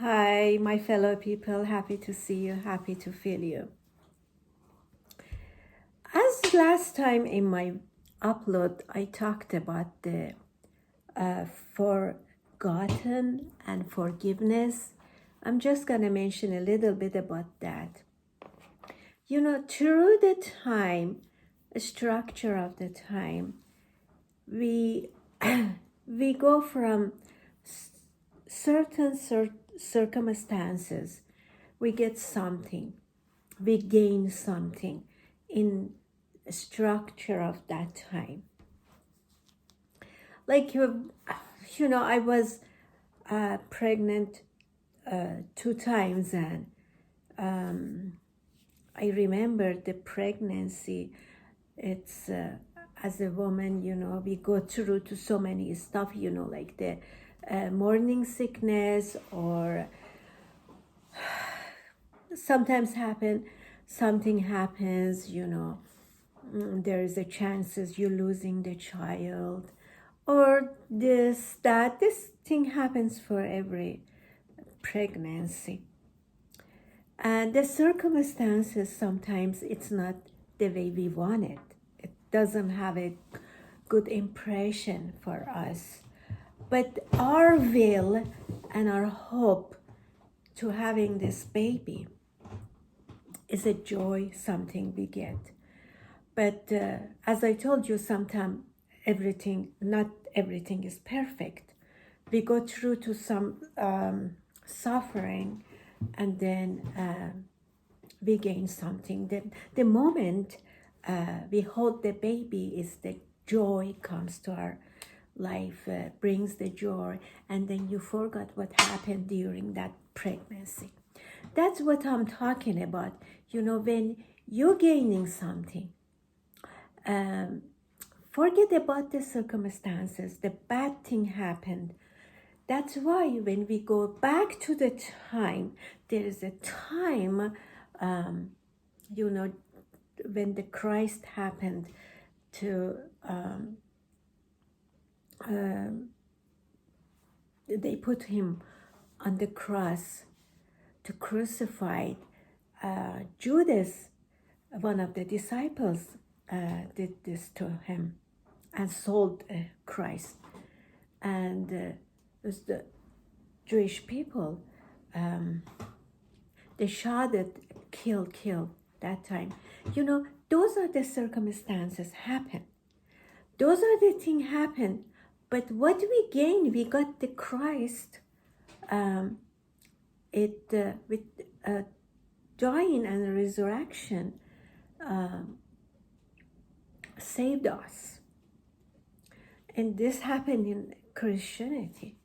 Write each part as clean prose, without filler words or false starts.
Hi, my fellow people. Happy to see you. Happy to feel you. As last time in my upload, I talked about the forgotten and forgiveness. I'm just going to mention a little bit about that. Through the time, structure of the time, we we go from certain circumstances, we get something, we gain something in structure of that time. Like I was pregnant 2 times, and I remember the pregnancy. It's as a woman, we go through to so many stuff, like the morning sickness, or sometimes something happens, there is a chances you're losing the child, or this thing happens for every pregnancy. And the circumstances, sometimes it's not the way we want it. It doesn't have a good impression for us. But our will and our hope to having this baby is a joy, something we get. But as I told you, sometimes not everything is perfect. We go through to some suffering, and then we gain something. The moment we hold the baby is the joy comes to our life, brings the joy, and then you forgot what happened during that pregnancy. That's what I'm talking about. When you're gaining something, forget about the circumstances. The bad thing happened. That's why when we go back to the time, there is a time, when the Christ happened to, they put him on the cross to crucify. Judas, one of the disciples, did this to him and sold Christ. And it was the Jewish people, they shouted, kill that time. Those are the circumstances happen. Those are the things happen. But what we gain, we got the Christ. With dying and resurrection saved us. And this happened in Christianity.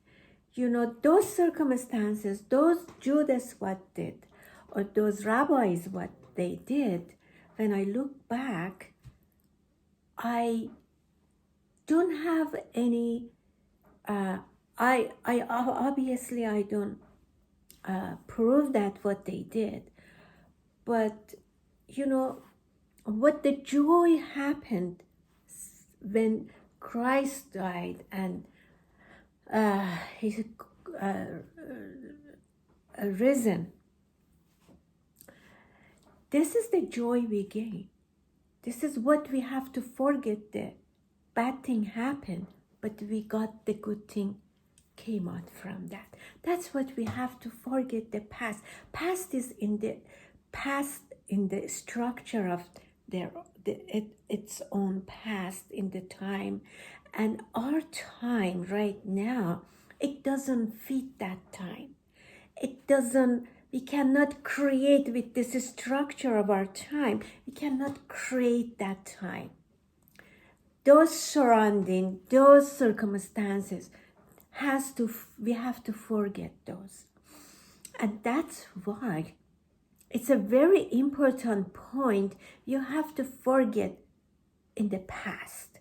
Those circumstances, those Judas what did, or those rabbis what they did, when I look back, I don't have any, I obviously I don't prove that what they did, but what the joy happened when Christ died and he's risen. This is the joy we gain. This is what we have to forget. The bad thing happened, but we got the good thing came out from that. That's what we have to forget. The past. Past is in the past, in the structure of its own past, in the time, and our time right now, it doesn't fit that time. It doesn't. We cannot create with this structure of our time. We cannot create that time. Those surrounding, those circumstances, we have to forget those. And that's why it's a very important point. You have to forget in the past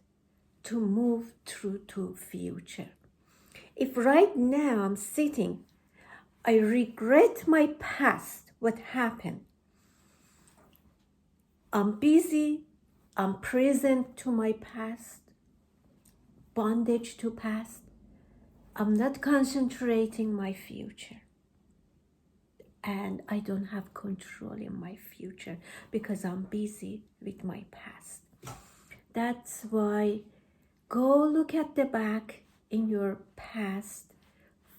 to move through to future. If right now I'm sitting, I regret my past, what happened, I'm busy, I'm present to my past, bondage to past, I'm not concentrating my future. and I don't have control in my future because I'm busy with my past. That's why go look at the back in your past,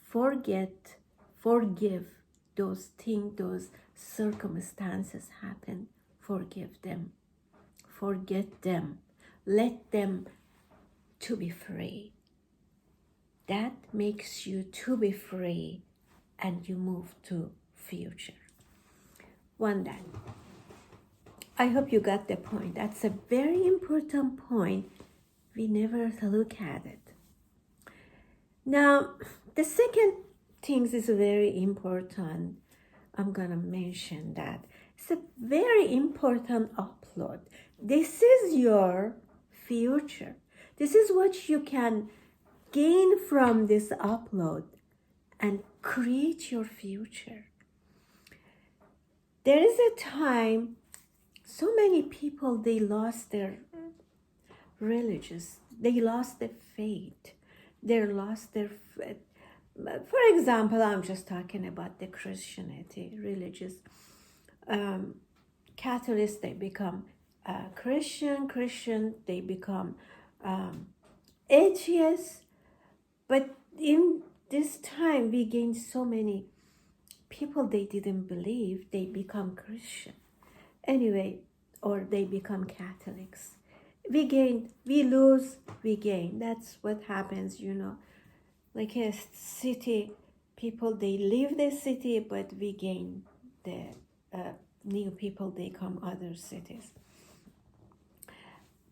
forgive those things, those circumstances happen. Forgive them, forget them, let them to be free. That makes you to be free, and you move to future. One that. I hope you got the point. That's a very important point. We never look at it. Now, the second thing is very important. I'm gonna mention that. It's a very important upload. This is your future. This is what you can gain from this upload and create your future. There is a time so many people, they lost their religious, they lost their faith, they lost their faith. For example, I'm just talking about the Christianity, religious. Catholics, they become Christian, they become atheists. But in this time, we gained so many people they didn't believe, they become Christian. Anyway, or they become Catholics. We gain, we lose, we gain. That's what happens, Like a city, people, they leave the city, but we gain the new people, they come other cities.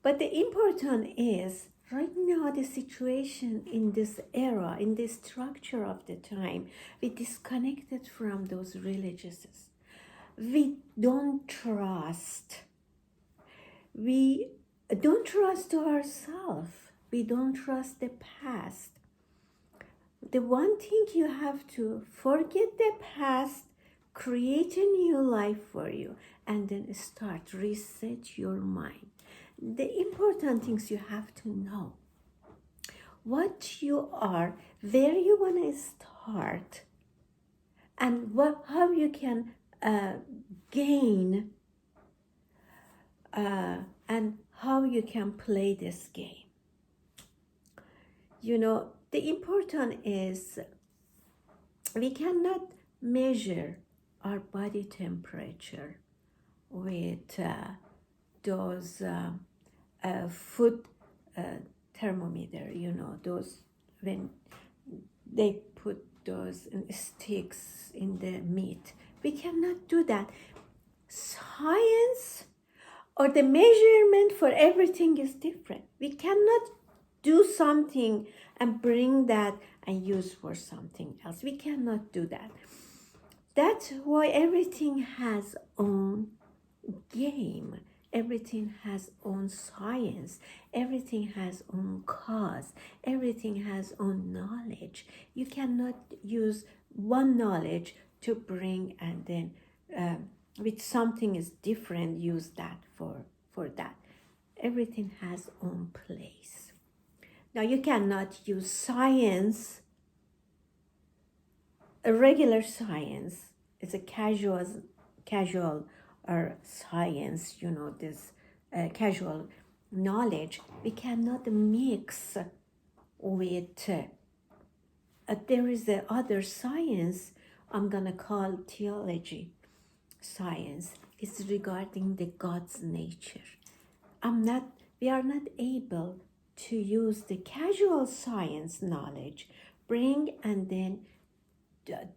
But the important is, right now, the situation in this era, in this structure of the time, we disconnected from those religions. We don't trust. We don't trust ourselves. We don't trust the past. The one thing you have to forget the past, create a new life for you, and then start, reset your mind. The important things you have to know. What you are, where you want to start, and how you can gain and how you can play this game. The important is we cannot measure our body temperature with those food thermometer, those when they put those sticks in the meat. We cannot do that. Science or the measurement for everything is different. We cannot do something and bring that and use for something else. We cannot do that. That's why everything has own game. Everything has own science. Everything has own cause. Everything has own knowledge. You cannot use one knowledge to bring and then with something is different, use that for that. Everything has own place. Now you cannot use science, a regular science. It's a casual or science, this casual knowledge. We cannot mix with, there is the other science I'm gonna call theology science. It's regarding the God's nature. We are not able to use the casual science knowledge, bring and then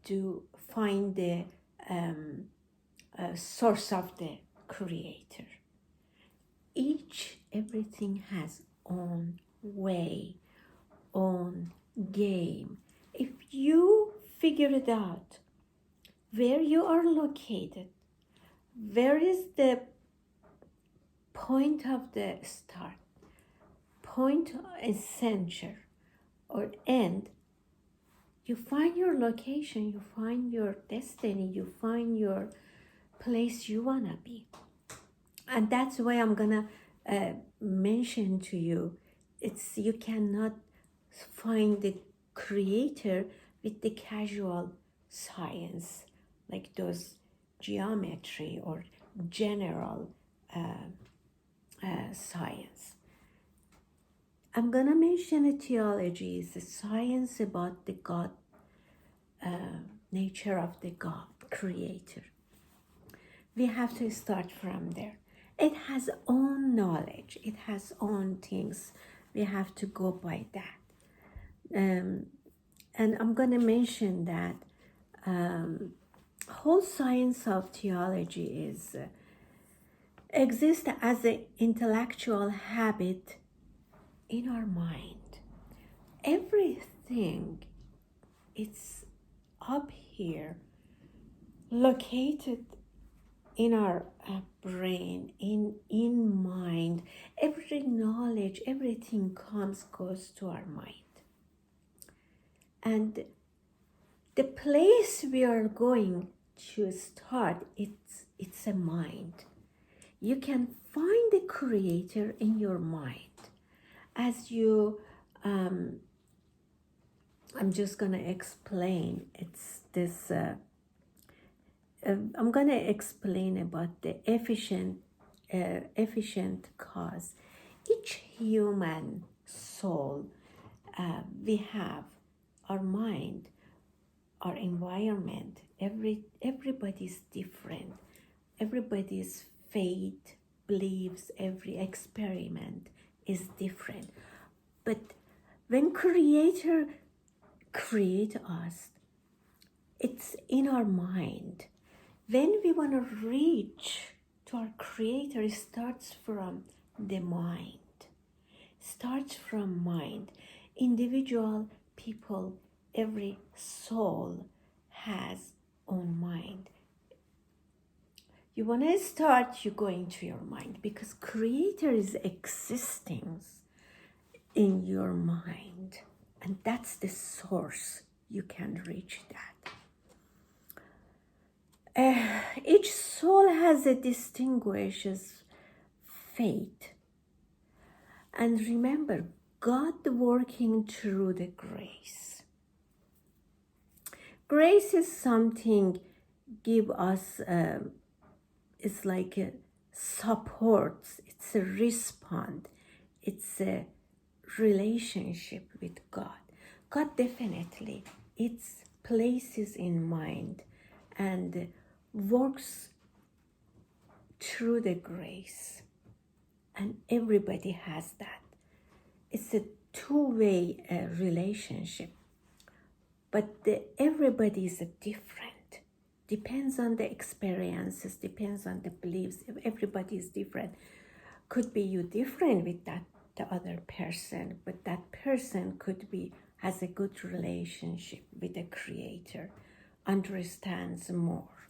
to find the source of the creator. Everything has own way, own game. If you figure it out, where you are located, where is the point of the start, point and center or end, you find your location, you find your destiny, you find your place you want to be. And that's why I'm gonna mention to you, you cannot find the creator with the casual science like those geometry or general science. I'm gonna mention a theology is a science about the God, nature of the God, creator. We have to start from there. It has own knowledge. It has own things. We have to go by that. And I'm going to mention that whole science of theology is exists as an intellectual habit in our mind. Everything it's up here, located in our brain, in mind. Every knowledge, everything goes to our mind. And the place we are going to start, it's a mind. You can find the creator in your mind. As you, I'm just gonna explain, it's this, I'm gonna explain about the efficient cause. Each human soul, we have our mind, our environment. Everybody's different. Everybody's faith, beliefs, every experiment is different. But when Creator create us, it's in our mind. When we want to reach to our Creator, it starts from the mind. Starts from mind. Individual people, every soul has own mind. You want to start, you go into your mind because Creator is existing in your mind, and that's the source. You can reach that. Each soul has a distinguishes fate. And remember, God working through the grace. Grace is something give us, it's like a support, it's a response, it's a relationship with God. God definitely, it's places in mind and works through the grace. And everybody has that. It's a two-way relationship. But everybody is different. Depends on the experiences, depends on the beliefs. Everybody is different. Could be you different with the other person, but that person could be has a good relationship with the Creator, understands more.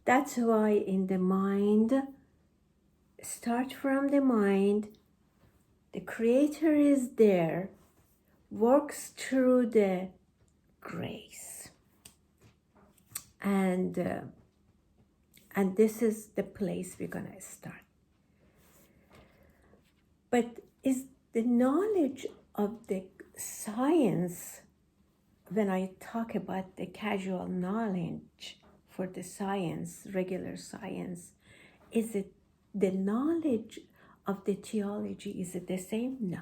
That's why in the mind, start from the mind, the Creator is there, works through the grace. And this is the place we're going to start. But is the knowledge of the science, when I talk about the casual knowledge for the science, regular science, is it the knowledge of the theology, is it the same? No,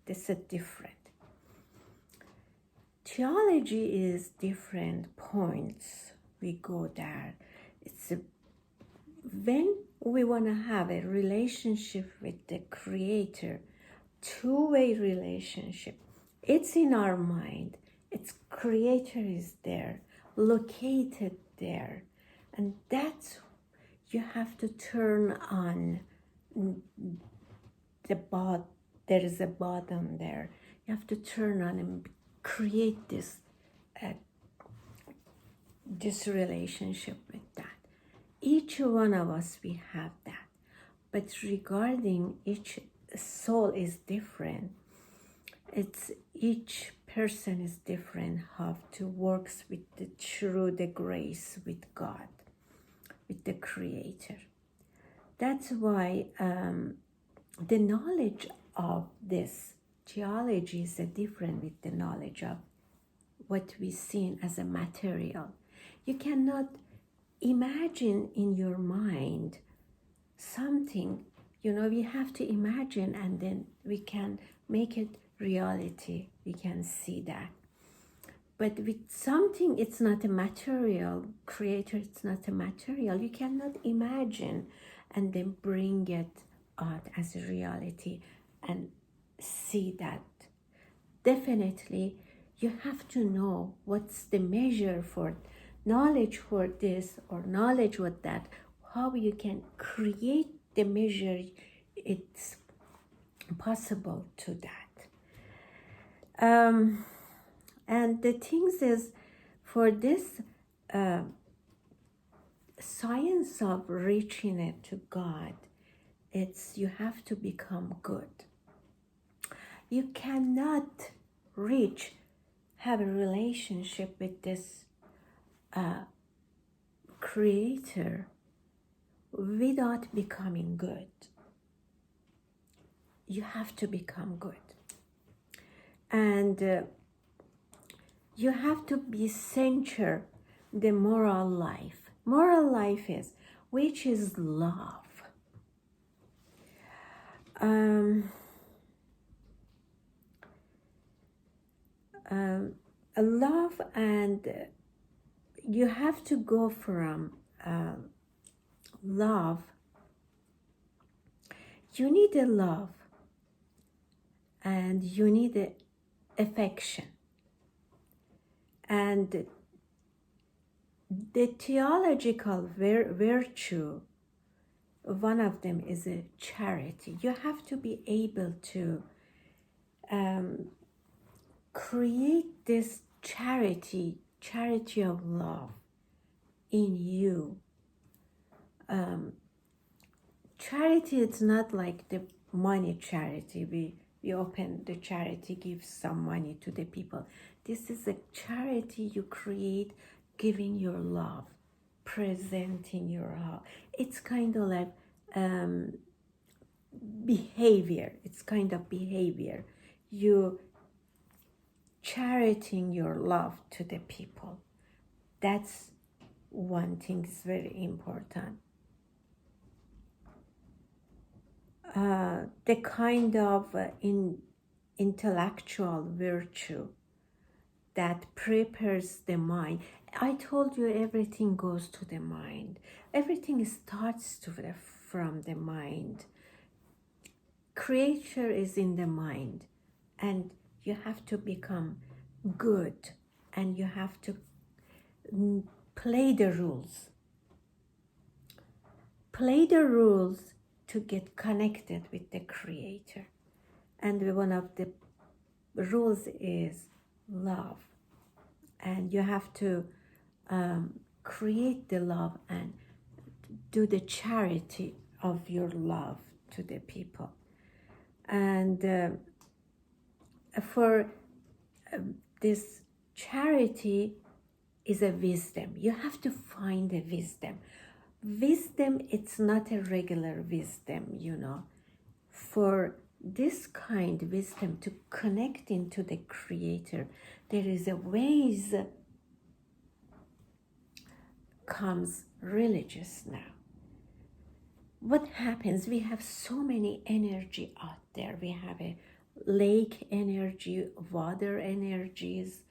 this is different. Theology is different points. We go there. It's when we want to have a relationship with the Creator, two-way relationship. It's in our mind. Its Creator is there, located there. And that's, you have to turn on the bottom. There is a bottom there. You have to turn on and create this relationship with that. Each one of us, we have that. But regarding each soul is different. It's each person is different how to works with through the grace with God, with the Creator. That's why the knowledge of this theology is different with the knowledge of what we see as a material. You cannot imagine in your mind something, we have to imagine and then we can make it reality. We can see that. But with something, it's not a material creator, it's not a material. You cannot imagine and then bring it out as a reality and see that. Definitely, you have to know what's the measure for knowledge for this or knowledge with that, how you can create the measure it's possible to that. And the things is, for this science of reaching it to God, it's you have to become good. You cannot have a relationship with this creator without becoming good. You have to become good. And you have to be center the moral life. Moral life is, which is love. Love, and you have to go from love. You need a love and you need a affection. And the theological virtue, one of them is a charity. You have to be able to create this charity of love in you. Charity, it's not like the money charity. We open the charity, give some money to the people. This is a charity you create, giving your love, presenting your love. It's kind of like behavior. It's kind of behavior. You charitying your love to the people. That's one thing is very important. The kind of intellectual virtue that prepares the mind. I told you everything goes to the mind. Everything starts from the mind. Creature is in the mind, and you have to become good, and you have to play the rules. Play the rules to get connected with the creator. And one of the rules is love. And you have to create the love and do the charity of your love to the people. And for this charity is a wisdom. You have to find a wisdom. Wisdom, it's not a regular wisdom, For this kind of wisdom to connect into the creator, there is a ways comes religious now. What happens? We have so many energy out there. We have a lake energy, water energies,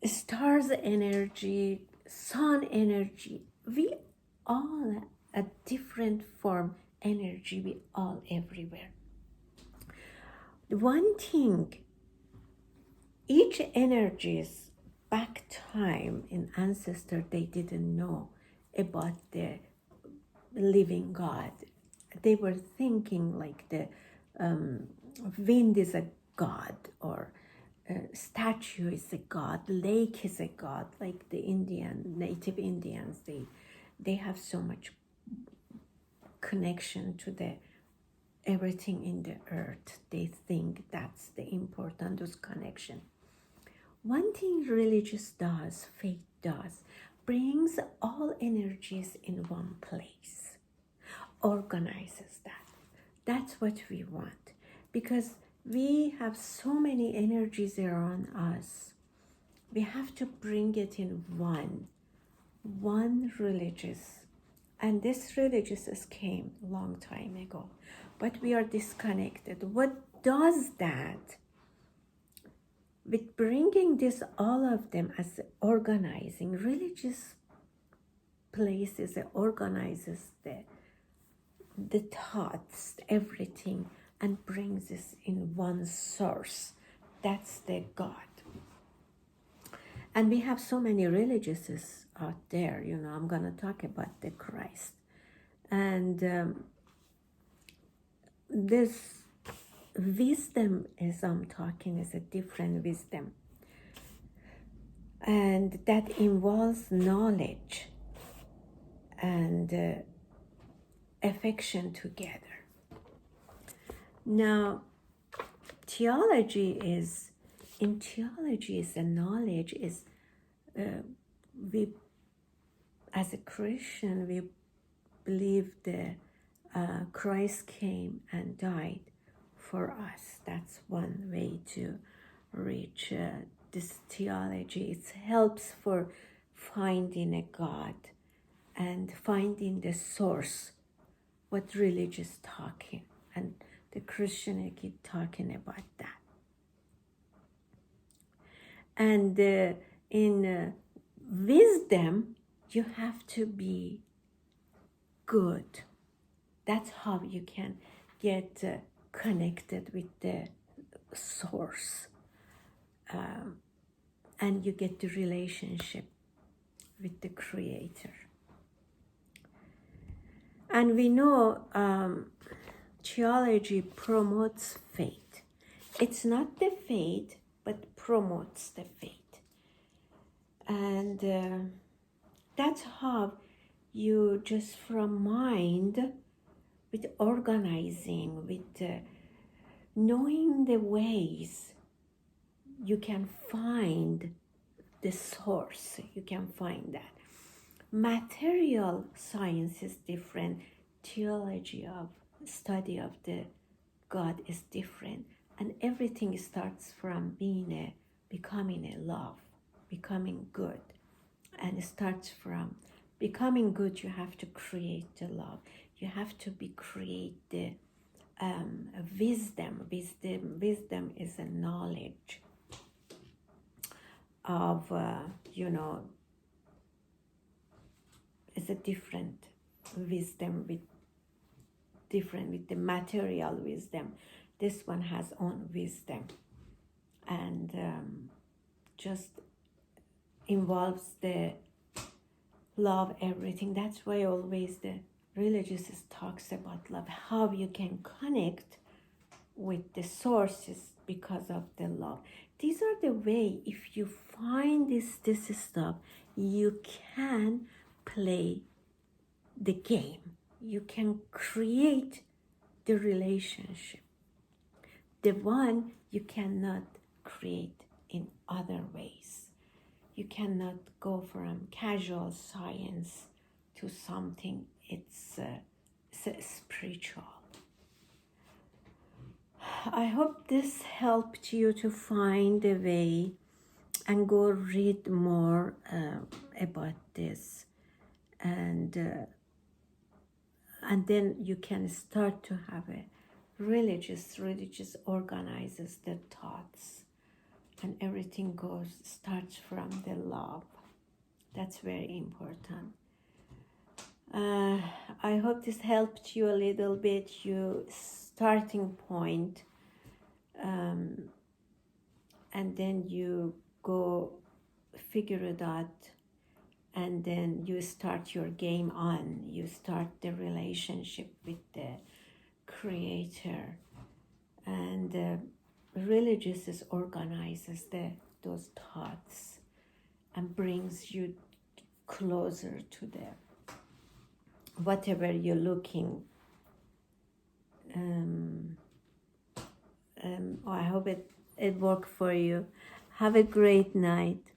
stars energy, sun energy. We all a different form energy. We all everywhere. One thing, each energies back time in ancestor, they didn't know about the living God. They were thinking like the wind is a god, or statue is a god, lake is a god, like the native Indians. They have so much connection to the everything in the earth. They think that's the important, those connection. One thing religious does, faith does, brings all energies in one place, organizes that. That's what we want, because we have so many energies around us. we have to bring it in one religious. And this religious came a long time ago, but we are disconnected. What does that? With bringing this, all of them as organizing, religious places that organizes the thoughts, everything, and brings this in one source. That's the God. And we have so many religiouses out there, I'm going to talk about the Christ. And this wisdom, as I'm talking, is a different wisdom. And that involves knowledge and affection together. Now, theology is a knowledge is, we, as a Christian, we believe that Christ came and died for us. That's one way to reach this theology. It helps for finding a God and finding the source, what religion is talking. And the Christian keep talking about that. And in wisdom, you have to be good. That's how you can get connected with the source. And you get the relationship with the Creator. And we know theology promotes faith. It's not the faith, but promotes the faith. And that's how you just from mind, with organizing, with knowing the ways, you can find the source. You can find that. Material science is different. Theology of study of the God is different. And everything starts from becoming a love, becoming good. And it starts from becoming good, you have to create the love. You have to create the wisdom. Wisdom is a knowledge of, it's a different wisdom with the material wisdom. This one has own wisdom and just involves the love, everything. That's why always the religious talks about love, how you can connect with the sources because of the love. These are the way, if you find this stuff, you can play the game. You can create the relationship. The one you cannot create in other ways. You cannot go from casual science to something it's spiritual. I hope this helped you to find a way and go read more about this, and then you can start to have a religious organizes the thoughts, and everything starts from the love. That's very important. I hope this helped you a little bit, your starting point, and then you go figure it out, and then you start your game on. You start the relationship with the Creator, and religious organizes those thoughts and brings you closer to the whatever you're looking. I hope it worked for you. Have a great night.